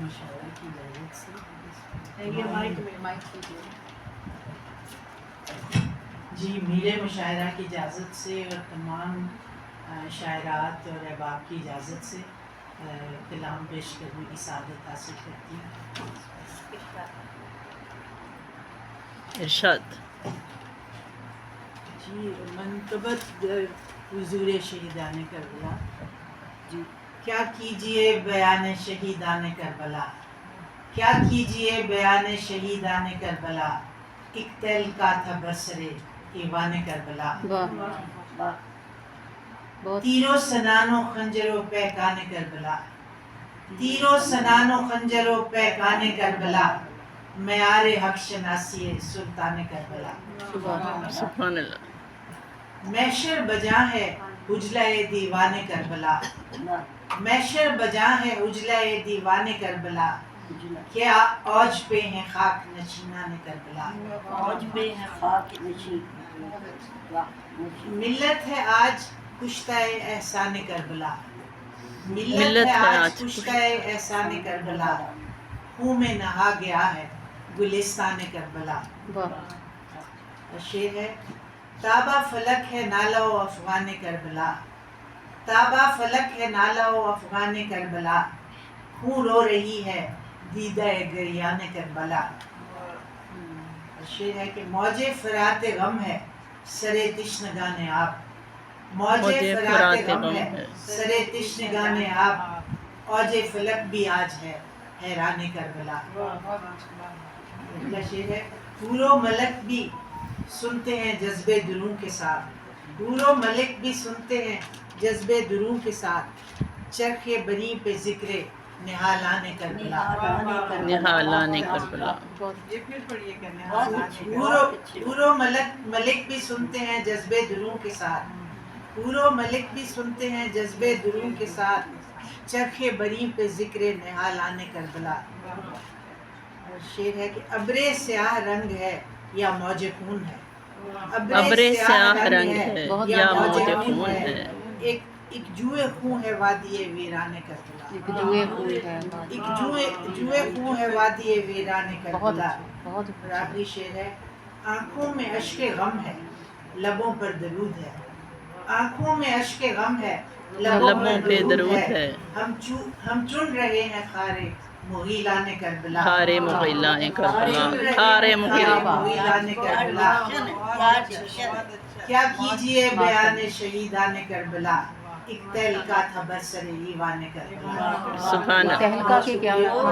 مشاعرہ کی اجازت سے یہ مائک کیجیے. جی میرے مشاعرہ کی اجازت سے اور تمام شاعرات اور احباب کی اجازت سے کلام پیش کرنے کی سعادت حاصل کرتی ہوں. ارشاد. جی منقبت حضور شہیدان کربلا. جی کیا کیجئے بیان شہیدان کربلا، کیا کیجئے بیان شہیدان کربلا، ایک تل کا تھا برسرے ایوان کربلا. تیروں سنان و خنجر و پیکان کربلا، تیروں سنان و خنجر و پیکان کربلا، معیار حق شناسی سلطان کربلا. سبحان اللہ. محشر بجا ہے اجلہ دیوان کربلا، محشر بجا ہے اجلہ دیوان کربلا، کیا اوج پہ ہیں خاک نشینان کربلا. آج پہ ہے خاک نشین. ملت ہے آج کشتہ احسان کربلا، ملت ملت ہے ہے آج آج کشتہ احسان کربلا، خون میں نہا گیا ہے گلستان کربلا. شعر ہے تابہ فلک ہے نالہ و افغان کربلا، تابہ فلک ہے نالہ و افغان کربلا، خون رو رہی ہے دیدہ گریان کربلا. شعر ہے کہ موج فرات غم ہے سر تشنگان آب، موج فرات غم ہے سر تشنگان آب، اوج فلک بھی آج ہے حیران کربلا. اگلا شعر ہے حور و ملک بھی سنتے ہیں جذبے دروں کے ساتھ، حور و ملک بھی سنتے ہیں جذبے دروں کے ساتھ، چرخ بری پہ ذکر نہالان کربلا. نہالان کربلا. یہ پھر پڑھیے گا. حور و ملک بھی سنتے ہیں جذبے دروں کے ساتھ، حور و ملک بھی سنتے ہیں جذبے دروں کے ساتھ، چرخ بری پہ ذکر نہالان کربلا. شعر ہے کہ ابر سیاہ رنگ ہے یا موج خون ہے، ابر سیاہ رنگ ہے یا موج خون ہے، ایک جوئے خون ہے وادی ویران کربلا، ایک جوئے خون ہے وادی ویران کربلا. اور آخری شعر ہے آنکھوں میں اشک غم ہے لبوں پر درود ہے، آنکھوں میں اشک غم ہے لبوں پہ درود ہے، ہم چن رہے ہیں خارے مغیلان کربلا، خارے مغیلان کربلا، خارے مغیلان کربلا. کیا کیجئے بیان شہیدان کربلا، ایک تہلکا تھا برسر ایوان کربلا. سبحان اللہ. بہت شکریہ.